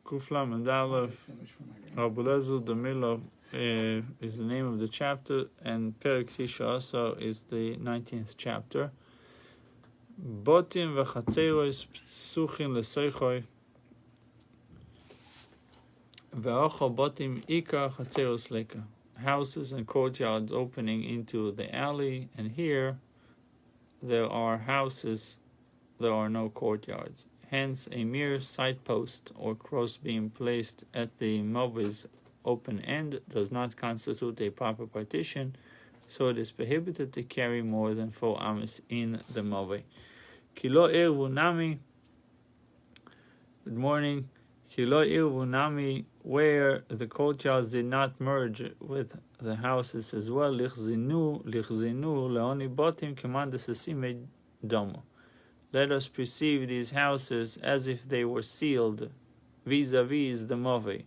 Kuflam and Aleph, Rabbi Lezer, the middle is the name of the chapter, and Tractate Shabbos is the 19th chapter. Botim v'chatzeros psuchin l'seichoi v'achal botim ikar chatzeros leka. Houses and courtyards opening into the alley, and here there are houses, there are no courtyards. Hence, a mere signpost or crossbeam placed at the move's open end does not constitute a proper partition, so it is prohibited to carry more than 4 amas in the move. Kilo irvu nami. Good morning. Kilo irvu nami, where the courtyards did not merge with the houses as well. Lichzinu leoni botim keman desasime domo. Let us perceive these houses as if they were sealed vis-a-vis the move.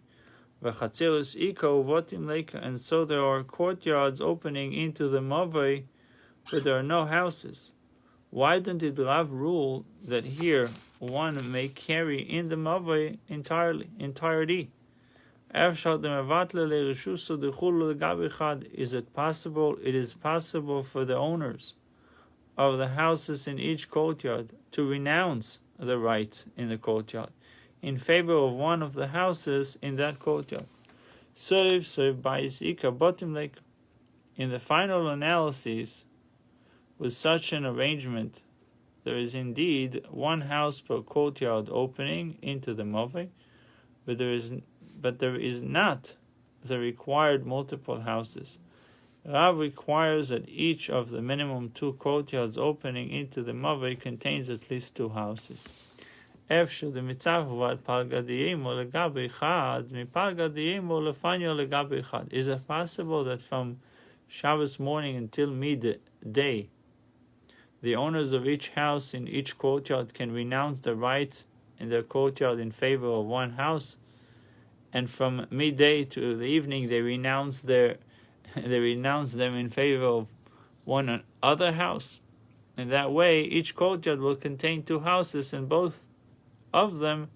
V'chatzeros iko votim leka, and so there are courtyards opening into the move, but there are no houses. Why didn't Rav rule that here one may carry in the move entirety? Is it possible? It is possible for the owners of the houses in each courtyard to renounce the rights in the courtyard in favor of one of the houses in that courtyard. In the final analysis, with such an arrangement, there is indeed one house per courtyard opening into the move, but there is not the required multiple houses. Rav requires that each of the minimum 2 courtyards opening into the move contains at least 2 houses. Is it possible that from Shabbos morning until midday, the owners of each house in each courtyard can renounce the rights in their courtyard in favor of one house, and from midday to the evening they renounce them in favor of one other house? In that way, each courtyard will contain 2 houses, and both of them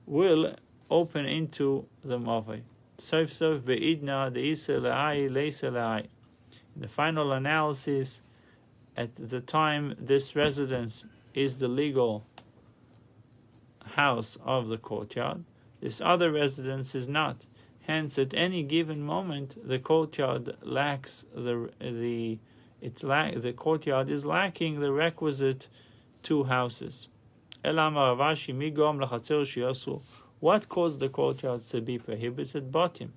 will open into the move. In the final analysis, at the time this residence is the legal house of the courtyard, this other residence is not. Hence, at any given moment, the courtyard lacks the courtyard is lacking the requisite 2 houses. What caused the courtyards to be prohibited? Botim,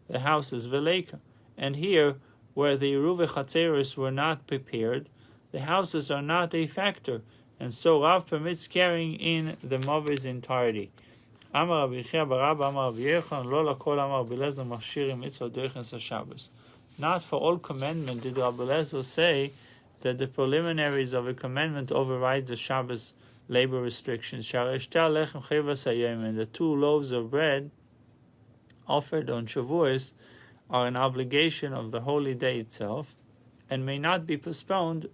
the houses veleka, and here, where the Yeruve Chatzeros were not prepared, the houses are not a factor, and so Rav permits carrying in the move's entirety. Not for all commandment did Rabbi Lezer say that the preliminaries of a commandment override the Shabbos labor restrictions. And the 2 loaves of bread offered on Shavuos are an obligation of the holy day itself, and may not be postponed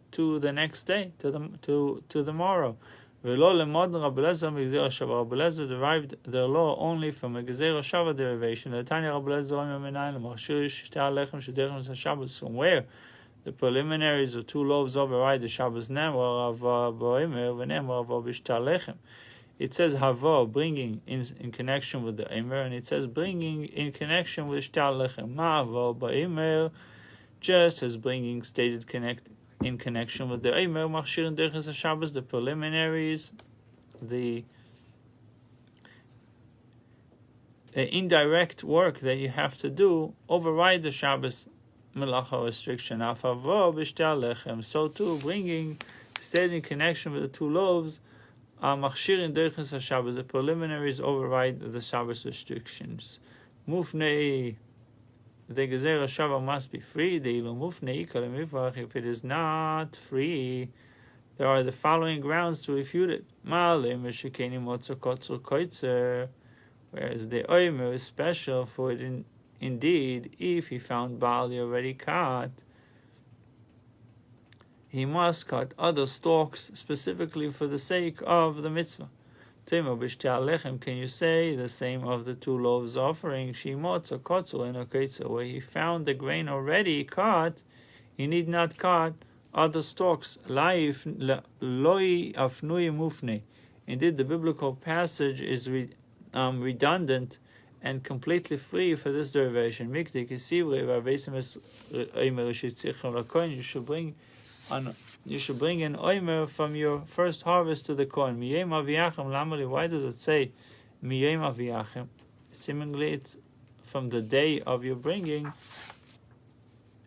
to the next day, to the morrow. Rabbi Lezer derived their law only from a Gezerah Shava derivation. From where the preliminaries of 2 loaves override the Shabbos Nemar. It says Hava, bringing in connection with the Emer, and it says bringing in connection with Shtal Lechem. Ma'ava ba'Emer, just as bringing stated in connection with the Emer, Machshir and Derech Shabbos, the preliminaries, the indirect work that you have to do override the Shabbos Melacha restriction. So too, bringing stated in connection with the 2 loaves, Machshir and Derech Shabbos, the preliminaries override the Shabbos restrictions. Mufnei, the Gezerah Shava must be free. If it is not free, there are the following grounds to refute it. Whereas the Omer is special, for it indeed, if he found barley already cut, he must cut other stalks specifically for the sake of the mitzvah. Can you say the same of the 2 loaves offering? Where he found the grain already cut, he need not cut other stalks. Indeed, the biblical passage is redundant and completely free for this derivation. You should bring an oimer from your first harvest to the Kohen. Why does it say miyem aviyachem? Seemingly it's from the day of your bringing,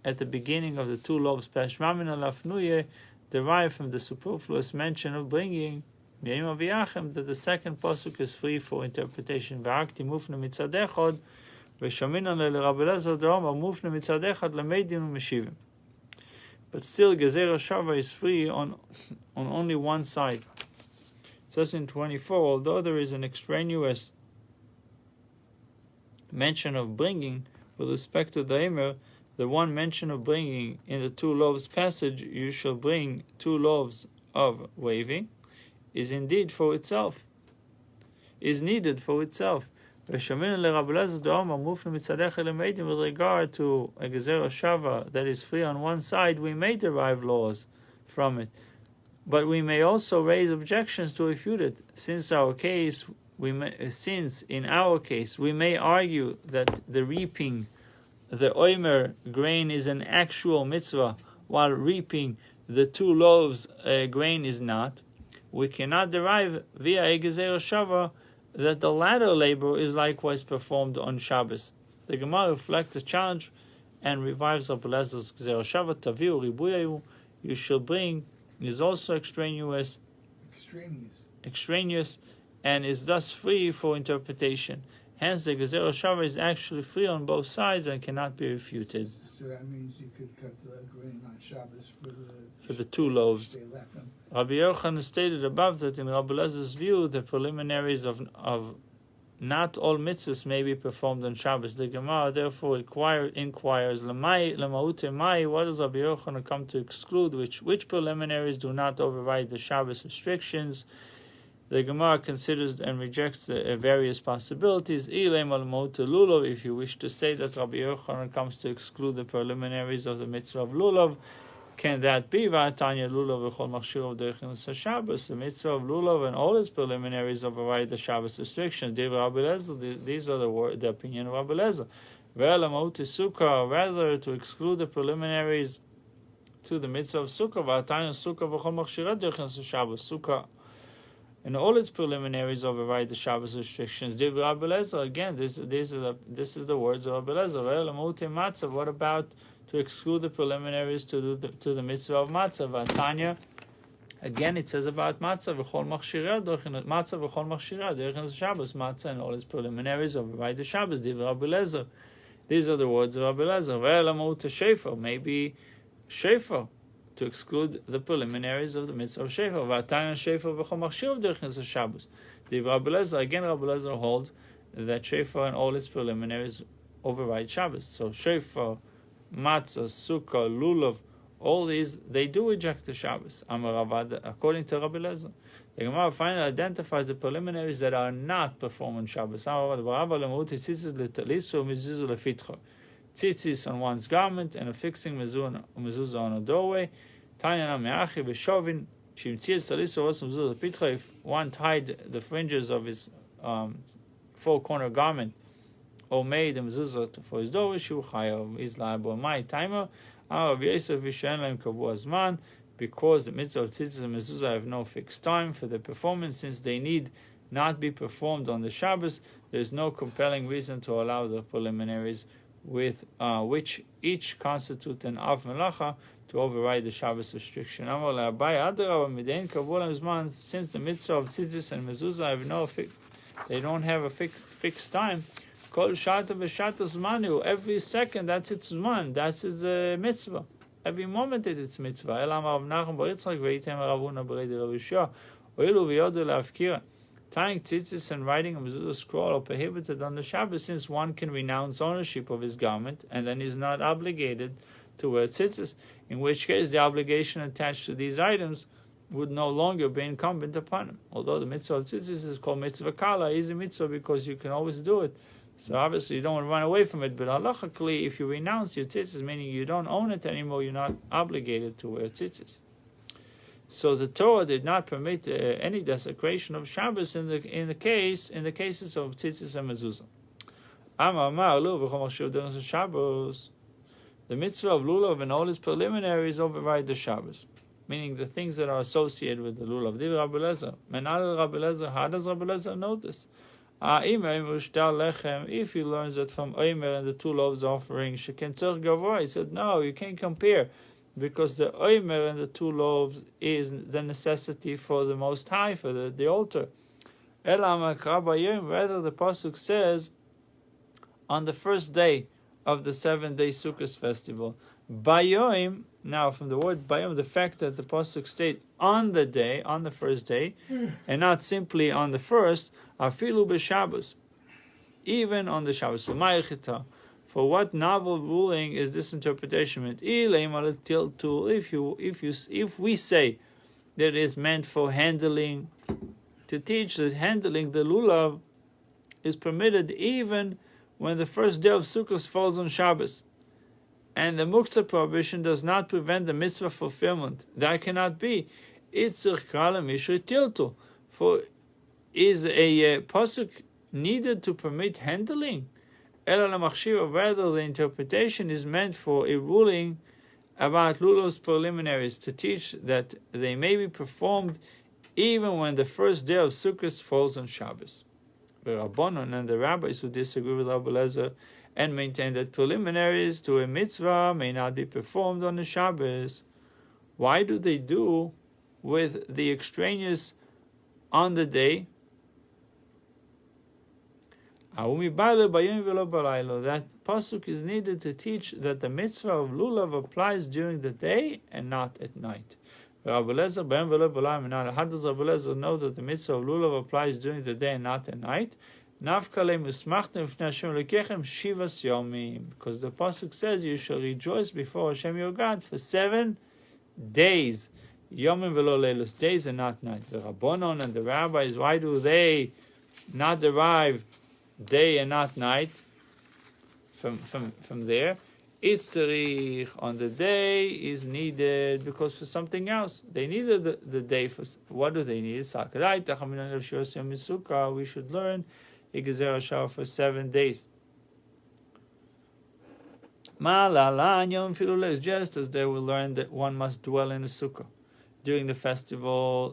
at the beginning of the 2 loaves. Pashmamin alafnuye, derived from the superfluous mention of bringing miyem aviyachem, that the second pasuk is free for interpretation. V'akti mufne mitzadechod, v'shaminan Rabbi Elazar d'Omer mufne mitzadechod lemedin u'meshivim. But still, Gezer Shava is free on only one side. It says in 24, although there is an extraneous mention of bringing with respect to the Eimer, the one mention of bringing in the 2 loaves passage, you shall bring 2 loaves of waving, is needed for itself. With regard to a Gezer Shava that is free on one side, we may derive laws from it, but we may also raise objections to refute it. Since in our case we may argue that the reaping the oimer grain is an actual mitzvah, while reaping the 2 loaves grain is not, we cannot derive via a Gezer Shava that the latter labor is likewise performed on Shabbos. The Gemara reflects the challenge and revives Rabbi Elazar's Gezer Shava. Taviu ribuyayu, you shall bring, is also extraneous, and is thus free for interpretation. Hence, the Gezer Shava is actually free on both sides and cannot be refuted. So that means you could cut the grain on Shabbos for the 2 loaves. Rabbi Yochanan stated above that in Rabbi Elazar's view, the preliminaries of not all mitzvahs may be performed on Shabbos. The Gemara therefore inquires, Lamaute Mai, what does Rabbi Yochanan come to exclude? Which preliminaries do not override the Shabbos restrictions? The Gemara considers and rejects the various possibilities. If you wish to say that Rabbi Yochanan comes to exclude the preliminaries of the mitzvah of lulav, can that be? V'atanya lulav v'chol machshir of Shabbos. The mitzvah of lulav and all its preliminaries override the Shabbos restrictions. These are the opinion of Rabbi Elazar. Rather, to exclude the preliminaries to the mitzvah of sukkah, v'atanya sukkah v'chol machshir of Shabbos. Sukkah and all its preliminaries override the Shabbos restrictions. Again, this is the words of Rabbi Elazar. What about to exclude the preliminaries to the mitzvah of matzah? Vatanya. Again, it says about matzah v'chol machshirah derech Shabbos. Matzah and all its preliminaries override the Shabbos. These are the words of Rabbi Elazar. Maybe shofar, to exclude the preliminaries of the mitzvah of shofar. V'atanya shofar v'chol machshir derech Shabbos. Rabbi Elazar holds that shofar and all its preliminaries override Shabbos. So shofar, matzah, sukkah, lulav, all these, they do reject the Shabbos. According to Rabbi Elazar, the Gemara finally identifies the preliminaries that are not performed on Shabbos. Tzitzis on one's garment and affixing mezuzah on a doorway. If one tied the fringes of his 4-corner garment or made a mezuzah for his doorway, is liable. My timer, because the mitzvah of tzitzis and mezuzah have no fixed time for the performance, since they need not be performed on the Shabbos, there is no compelling reason to allow the preliminaries with which each constitute an av melacha to override the Shabbos restriction. Since the mitzvah of tzitzis and mezuzah have they don't have a fixed time. Every second, that's its zman, that's its mitzvah. Every moment it's mitzvah. Tying tzitzis and writing a mezuzah scroll are prohibited on the Shabbos, since one can renounce ownership of his garment and then is not obligated to wear tzitzis, in which case the obligation attached to these items would no longer be incumbent upon him. Although the mitzvah of tzitzis is called mitzvah kala, easy mitzvah because you can always do it. So obviously you don't want to run away from it. But halachically, if you renounce your tzitzis, meaning you don't own it anymore, you're not obligated to wear tzitzis. So the Torah did not permit any desecration of Shabbos in the cases of tzitzis and mezuzah. Shabbos. The mitzvah of lulav and all its preliminaries override the Shabbos, meaning the things that are associated with the lulav. Rabbi Lezer. How does Rabbi Lezer know this? If he learns that from Omer and the two loaves offering, he said, no, you can't compare, because the Omer and the two loaves is the necessity for the Most High, for the altar. Rather, the pasuk says, on the first day of the 7-day Sukkot festival. Bayom, now from the word bayom, the fact that the pasuk state on the first day, and not simply on the first, afilu b'Shabbos, even on the Shabbos. So ma'achita, for what novel ruling is this interpretation meant? If we say that it is meant for handling, to teach that handling the lulav is permitted even when the first day of Sukkot falls on Shabbos, and the muktzah prohibition does not prevent the mitzvah fulfillment, that cannot be. For is a pasuk needed to permit handling? Rather, the interpretation is meant for a ruling about lulav's preliminaries, to teach that they may be performed even when the first day of Sukkot falls on Shabbos. The Rabbanon and the rabbis who disagree with Rabbi Lezer and maintain that preliminaries to a mitzvah may not be performed on the Shabbos. Why do they do with the extraneous on the day? That pasuk is needed to teach that the mitzvah of lulav applies during the day and not at night. How does Rabbi Lezer know that the mitzvah of lulav applies during the day and not at night? Because the pasuk says you shall rejoice before Hashem your God for 7 days, yomim velo leilos, days and not night. The Rabbanon and the rabbis, why do they not derive day and not night from there? Itzarich on the day is needed because for something else. They needed the day for what do they need? We should learn a Gezerah Shava for 7 days. Just as they will learn that one must dwell in a sukkah during the festival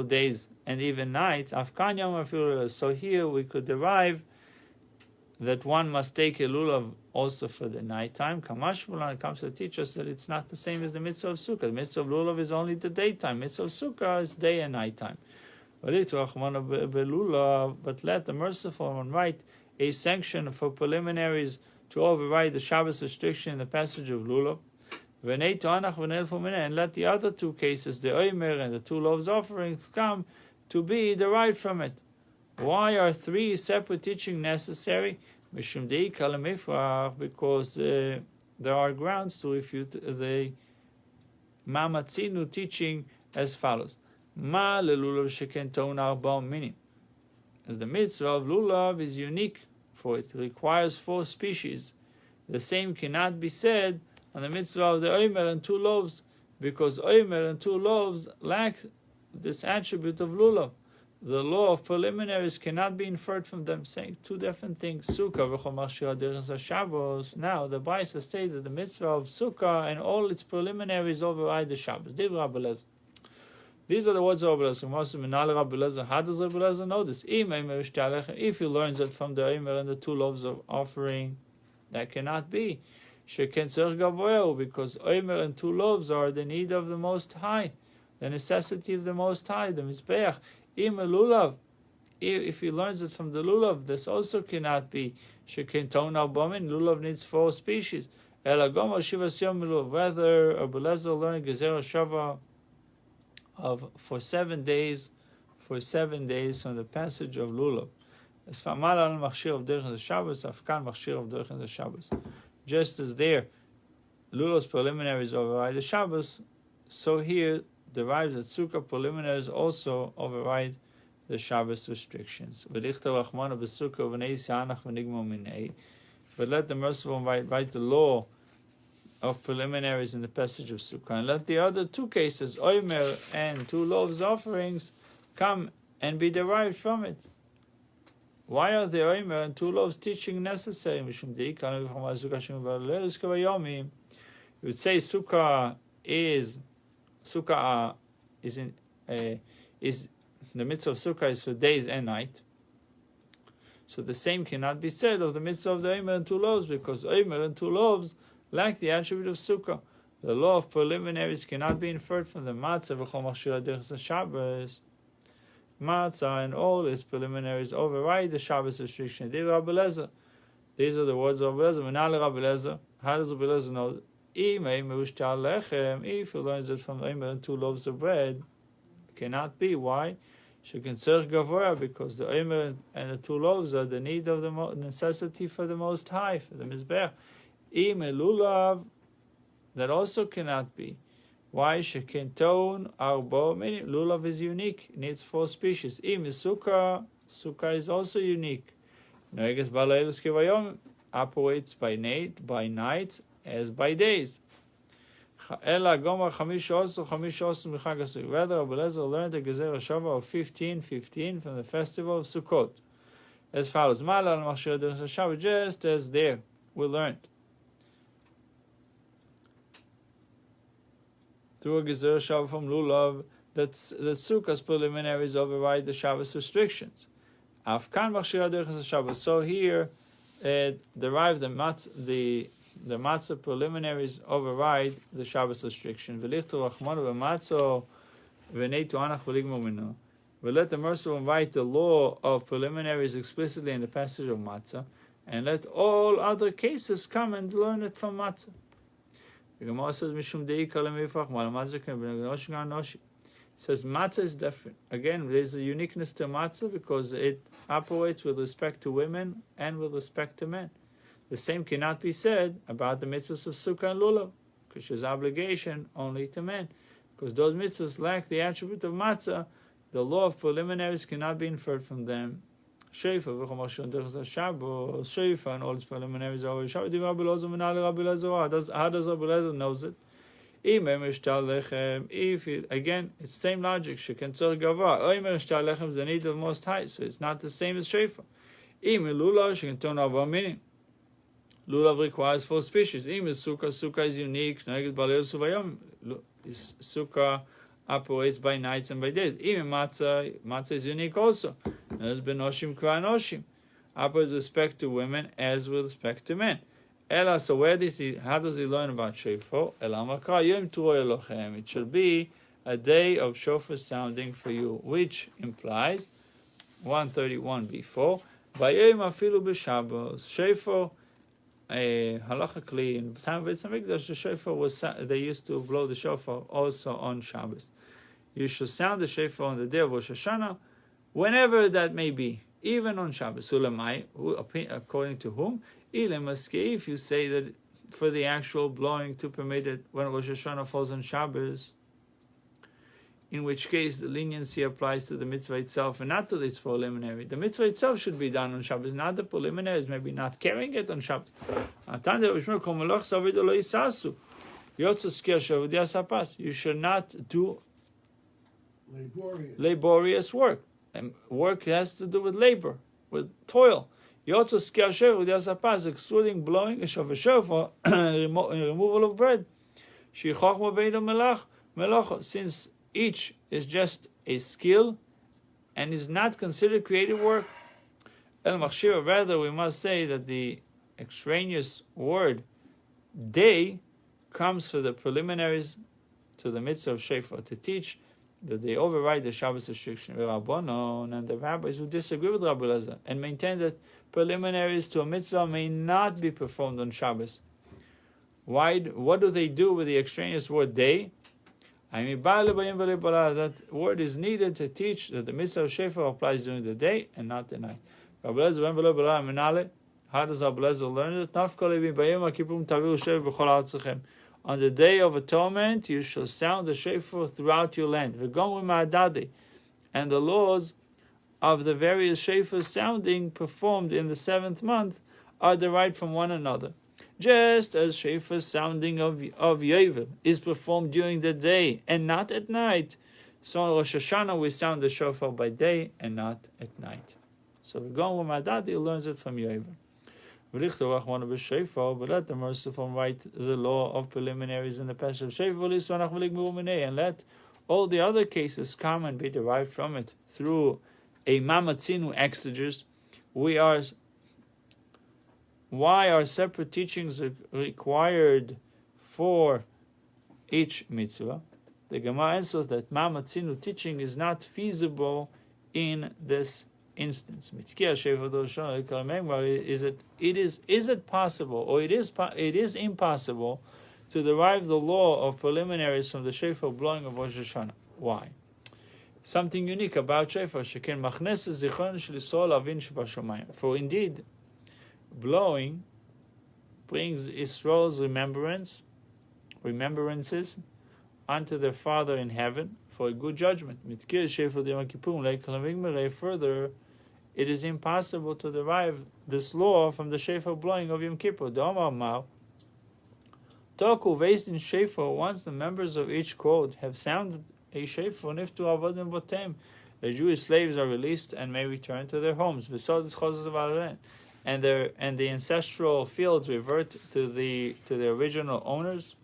days and even nights. So here we could derive that one must take a lulav also for the nighttime. Kamashmulan comes to teach us that it's not the same as the mitzvah of sukkah. The mitzvah of lulav is only the daytime. Mitzvah of sukkah is day and nighttime. But let the merciful one write a sanction for preliminaries to override the Shabbos restriction in the passage of lulav. And let the other two cases, the omer and the two loaves offerings, come to be derived from it. Why are 3 separate teaching necessary? Because there are grounds to refute the Mamatzinu teaching as follows. As the mitzvah of lulav is unique, for it requires 4 species. The same cannot be said on the mitzvah of the omer and 2 loaves, because omer and 2 loaves lack this attribute of lulav. The law of preliminaries cannot be inferred from them, saying 2 different things. Sukkah v'chol Shabbos. Now the Brisa stated the mitzvah of Sukkah and all its preliminaries override the Shabbos. These are the words of Rabbi Lezer. How does Rabbi Lezer know this? If he learns that from the Omer and the 2 loaves of offering, that cannot be. Because Omer and 2 loaves are the need of the Most High, the necessity of the Most High, the Mizbeach. If he learns it from the lulav, this also cannot be. Lulav needs 4 species. Rather, Rabbi Lezer learned Gezerah Shava for 7 days, from the passage of lulav. Just as there, lulav's preliminaries override the Shabbos, so here derives that Sukkah preliminaries also override the Shabbos restrictions. But let the merciful write the law of preliminaries in the passage of Sukkah, and let the other two cases, Omer and 2 loaves offerings, come and be derived from it. Why are the Omer and 2 loaves teaching necessary? You would say Sukkah is the mitzvah of Sukkah is for days and night. So the same cannot be said of the mitzvah of the Omer and 2 loaves, because Omer and 2 loaves lack the attribute of Sukkah. The law of preliminaries cannot be inferred from the matzah v'chol machshir derech Shabbos. Matzah and all its preliminaries override the Shabbos restriction. These are the words of Rabbi Lezer. Rabbi Lezer. How does Rabbi Lezer know? If he learns it from Omer and 2 loaves of bread, it cannot be. Why? Because the Omer and the 2 loaves are the need of the necessity for the Most High, for the Mizbeach. Lulav, that also cannot be. Why? Shekenton arbo, meaning lulav is unique, it needs 4 species. Sukkah is also unique. Noeges balailus kevayom, operates by night as by days. Ela gomar chamish also michag asuk. Rather, Rabbi Lezer learned the Gezer Shava of 15 from the festival of Sukkot as follows: Malal machshir derech Shabbos, just as there we learned through a Gezer Shava from Lulav that Sukkah's preliminaries override the Shabbos restrictions. Afkan machshir derech Shabbos. So here, derived the matzah preliminaries override the Shabbos restriction. We'll let the merciful write the law of preliminaries explicitly in the passage of matzah, and let all other cases come and learn it from matzah. The Gemara says, says matzah is different. Again, there's a uniqueness to matzah because it operates with respect to women and with respect to men. The same cannot be said about the mitzvahs of Sukkah and Lulav, because there's obligation only to men. Because those mitzvahs lack the attribute of matzah, the law of preliminaries cannot be inferred from them. Sheifa and all its preliminaries are Shabbos. How does Rabbi Lezer knows it? Again, it's the same logic. Is the need of the Most High, so it's not the same as Sheifa. Meaning. Lulav requires 4 species. Sukkah is unique. Sukkah operates by nights and by days. Even matzah is unique also. Benoshim Kranoshim operates with respect to women as with respect to men. Ela, so how does he learn about shofar? It should be a day of shofar sounding for you, which implies 131 before. Vayom afilu b'Shabbos shofar. Halachically, in the time of Beit Hamikdash, the shofar they used to blow the shofar also on Shabbos. You should sound the shofar on the day of Rosh Hashanah, whenever that may be, even on Shabbos. Ulamai, according to whom? Ilemaski, if you say that for the actual blowing to permit it when Rosh Hashanah falls on Shabbos, in which case the leniency applies to the mitzvah itself and not to its preliminary. The mitzvah itself should be done on Shabbos, not the preliminaries, maybe not carrying it on Shabbos. You should not do laborious work. And work has to do with labor, with toil. Excluding blowing a shofar and removal of bread. Since each is just a skill and is not considered creative work. Rather, we must say that the extraneous word day comes for the preliminaries to the mitzvah of shofar, to teach that they override the Shabbos restriction. And the rabbis who disagree with Rabbi Lezer and maintain that preliminaries to a mitzvah may not be performed on Shabbos. Why? What do they do with the extraneous word day? That word is needed to teach that the mitzvah of shofar applies during the day and not the night. How does Rabbi Lezer learn it? On the Day of Atonement, you shall sound the shofar throughout your land. And the laws of the various shofar sounding performed in the 7th month are derived from one another. Just as shofar sounding of Yovel is performed during the day and not at night, so on Rosh Hashanah we sound the shofar by day and not at night. So V'gom Madadi learns it from Yovel. But let the merciful write the law of preliminaries in the passage of shofar, and let all the other cases come and be derived from it through a mamatzinu exegesis. Why are separate teachings required for each mitzvah? The Gemara answers that mamatzinu teaching is not feasible in this instance. Is it possible, or it is impossible to derive the law of preliminaries from the shofar blowing of Rosh Hashanah? Why? Something unique about shofar. For indeed, blowing brings Israel's remembrances unto their Father in heaven for a good judgment. Further, it is impossible to derive this law from the shofar blowing of Yom Kippur. Once the members of each court have sounded a shofar, the Jewish slaves are released and may return to their homes. And the ancestral fields revert to the original owners.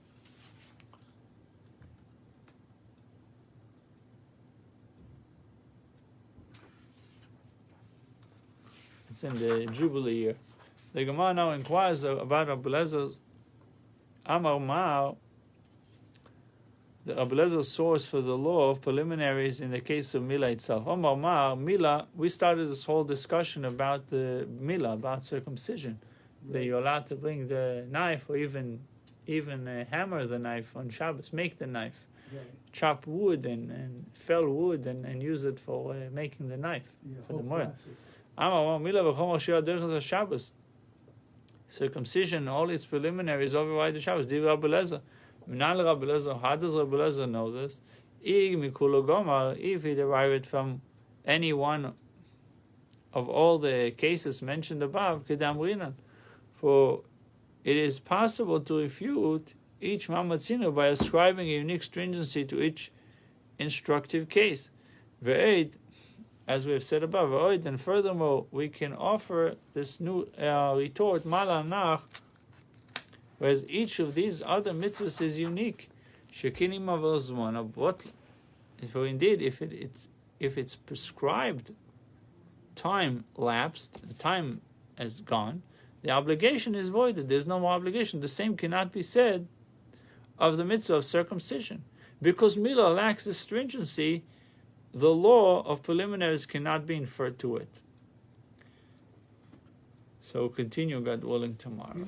It's in the Jubilee year. The Gemara now inquires about Rabbi Elazar's Amar Ma'al, the Rabbi Elazar's source for the law of preliminaries in the case of Milah itself. Amar Ma'al, Milah, we started this whole discussion about the Milah, about circumcision. Right. That you're allowed to bring the knife, or even hammer the knife on Shabbos, make the knife. Right. Chop wood and fell wood and use it for making the knife, for the morning. Shabbos. Circumcision, all its preliminaries override the Shabbos. How does Rabbi Elazar know this? If he derived it from any one of all the cases mentioned above, for it is possible to refute each mamatzinu by ascribing a unique stringency to each instructive case. As we have said above, and furthermore, we can offer this new retort, malanach, whereas each of these other mitzvahs is unique. For indeed, if it's prescribed, time lapsed, time has gone, the obligation is voided. There's no more obligation. The same cannot be said of the mitzvah of circumcision, because milah lacks the stringency. The law of preliminaries cannot be inferred to it. So we'll continue, God willing, tomorrow.